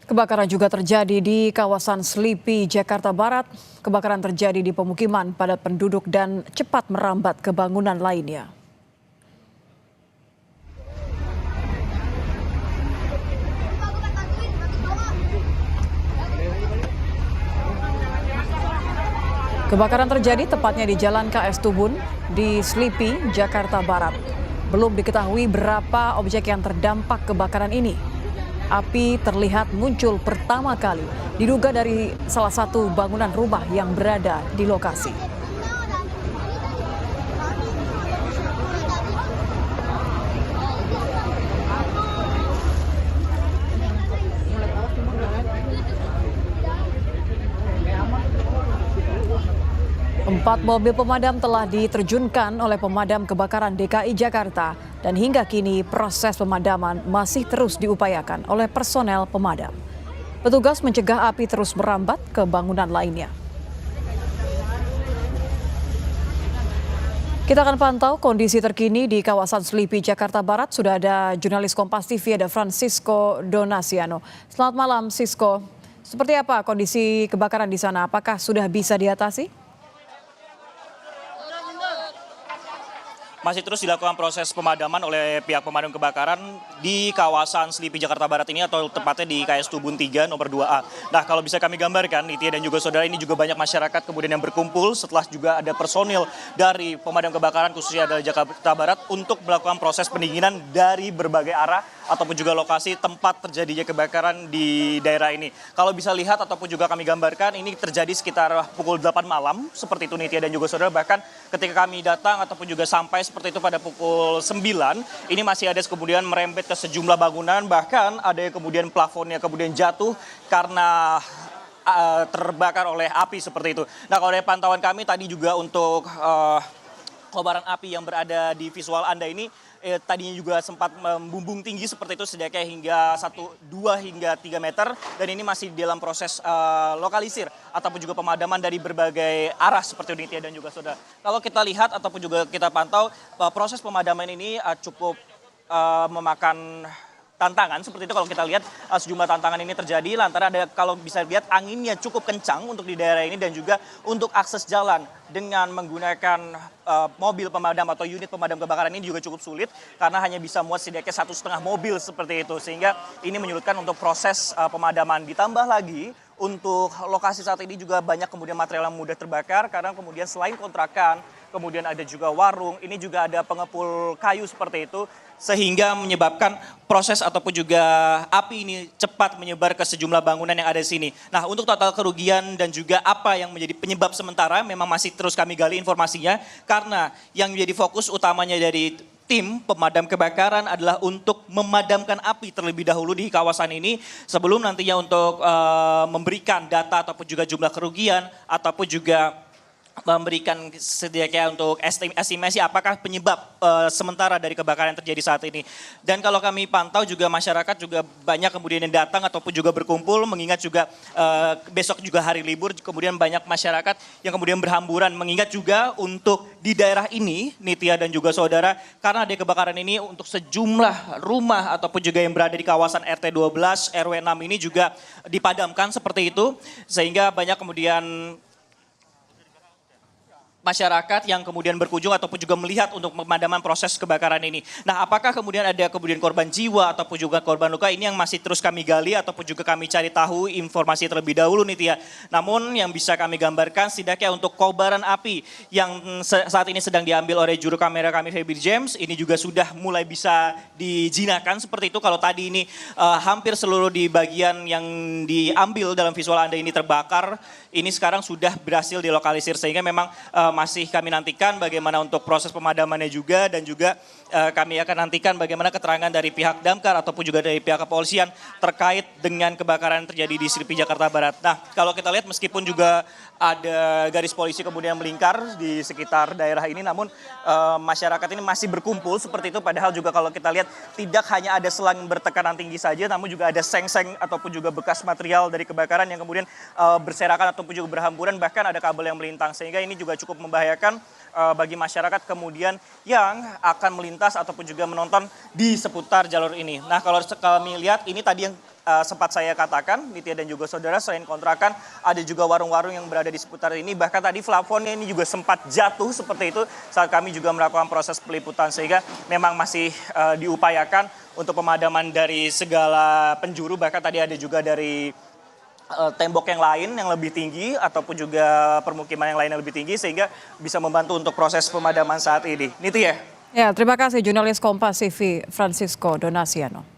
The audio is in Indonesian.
Kebakaran juga terjadi di kawasan Selipi, Jakarta Barat. Kebakaran terjadi di pemukiman padat penduduk dan cepat merambat ke bangunan lainnya. Kebakaran terjadi tepatnya di Jalan KS Tubun di Selipi, Jakarta Barat. Belum diketahui berapa objek yang terdampak kebakaran ini. Api terlihat muncul pertama kali diduga dari salah satu bangunan rumah yang berada di lokasi. Empat mobil pemadam telah diterjunkan oleh Pemadam Kebakaran DKI Jakarta dan hingga kini proses pemadaman masih terus diupayakan oleh personel pemadam. Petugas mencegah api terus merambat ke bangunan lainnya. Kita akan pantau kondisi terkini di kawasan Selipi, Jakarta Barat. Sudah ada jurnalis Kompas TV, ada Francisco Donasiano. Selamat malam, Sisko. Seperti apa kondisi kebakaran di sana? Apakah sudah bisa diatasi? Masih terus dilakukan proses pemadaman oleh pihak pemadam kebakaran di kawasan Selipi Jakarta Barat ini atau tepatnya di KS Tubun 3 nomor 2A. Nah, kalau bisa kami gambarkan, Nitya dan juga saudara, ini juga banyak masyarakat kemudian yang berkumpul setelah juga ada personil dari pemadam kebakaran khususnya dari Jakarta Barat untuk melakukan proses pendinginan dari berbagai arah ataupun juga lokasi tempat terjadinya kebakaran di daerah ini. Kalau bisa lihat ataupun juga kami gambarkan, ini terjadi sekitar pukul 8 malam, seperti itu Nitya dan juga saudara. Bahkan ketika kami datang ataupun juga sampai seperti itu pada pukul 9, ini masih ada kemudian merembet ke sejumlah bangunan, bahkan ada yang kemudian plafonnya kemudian jatuh karena terbakar oleh api seperti itu. Nah, kalau dari pantauan kami tadi juga untuk kobaran api yang berada di visual Anda ini tadinya juga sempat membumbung tinggi seperti itu setidaknya hingga 2 hingga 3 meter, dan ini masih dalam proses lokalisir ataupun juga pemadaman dari berbagai arah seperti ini dan juga saudara. Kalau kita lihat ataupun juga kita pantau proses pemadaman ini cukup memakan tantangan seperti itu. Kalau kita lihat sejumlah tantangan ini terjadi lantaran ada, kalau bisa lihat, anginnya cukup kencang untuk di daerah ini dan juga untuk akses jalan dengan menggunakan mobil pemadam atau unit pemadam kebakaran ini juga cukup sulit karena hanya bisa muat setidaknya 1,5 mobil seperti itu, sehingga ini menyulitkan untuk proses pemadaman. Ditambah lagi untuk lokasi saat ini juga banyak kemudian material yang mudah terbakar karena kemudian selain kontrakan, kemudian ada juga warung, ini juga ada pengepul kayu seperti itu, sehingga menyebabkan proses ataupun juga api ini cepat menyebar ke sejumlah bangunan yang ada di sini. Nah, untuk total kerugian dan juga apa yang menjadi penyebab sementara memang masih terus kami gali informasinya, karena yang menjadi fokus utamanya dari tim pemadam kebakaran adalah untuk memadamkan api terlebih dahulu di kawasan ini sebelum nantinya untuk memberikan data ataupun juga jumlah kerugian ataupun juga memberikan setidaknya untuk estimasi apakah penyebab sementara dari kebakaran yang terjadi saat ini. Dan kalau kami pantau juga masyarakat juga banyak kemudian yang datang ataupun juga berkumpul, mengingat juga besok juga hari libur, kemudian banyak masyarakat yang kemudian berhamburan, mengingat juga untuk di daerah ini Nitya dan juga saudara, karena ada kebakaran ini untuk sejumlah rumah ataupun juga yang berada di kawasan RT 12 RW 6 ini juga dipadamkan seperti itu, sehingga banyak kemudian masyarakat yang kemudian berkunjung ataupun juga melihat untuk pemadaman proses kebakaran ini. Nah, apakah kemudian ada kemudian korban jiwa ataupun juga korban luka, ini yang masih terus kami gali ataupun juga kami cari tahu informasi terlebih dahulu Nitya. Namun yang bisa kami gambarkan setidaknya untuk kobaran api yang saat ini sedang diambil oleh juru kamera kami Febri James, ini juga sudah mulai bisa dijinakan seperti itu. Kalau tadi ini hampir seluruh di bagian yang diambil dalam visual Anda ini terbakar, ini sekarang sudah berhasil dilokalisir, sehingga memang masih kami nantikan bagaimana untuk proses pemadamannya juga, dan juga kami akan nantikan bagaimana keterangan dari pihak damkar ataupun juga dari pihak kepolisian terkait dengan kebakaran yang terjadi di Selipi Jakarta Barat. Nah, kalau kita lihat meskipun juga ada garis polisi kemudian melingkar di sekitar daerah ini, namun masyarakat ini masih berkumpul seperti itu. Padahal juga kalau kita lihat tidak hanya ada selang bertekanan tinggi saja, namun juga ada seng-seng ataupun juga bekas material dari kebakaran yang kemudian berserakan ataupun juga berhamburan, bahkan ada kabel yang melintang, sehingga ini juga cukup membahayakan bagi masyarakat kemudian yang akan melintas melintas ataupun juga menonton di seputar jalur ini. Nah, kalau kami lihat ini tadi yang sempat saya katakan, Nitya dan juga saudara, selain kontrakan ada juga warung-warung yang berada di seputar ini. Bahkan tadi plafonnya ini juga sempat jatuh seperti itu saat kami juga melakukan proses peliputan, sehingga memang masih diupayakan untuk pemadaman dari segala penjuru. Bahkan tadi ada juga dari tembok yang lain yang lebih tinggi ataupun juga permukiman yang lain yang lebih tinggi, sehingga bisa membantu untuk proses pemadaman saat ini. Nitya. Ya, terima kasih jurnalis Kompas TV Francisco Donasiano.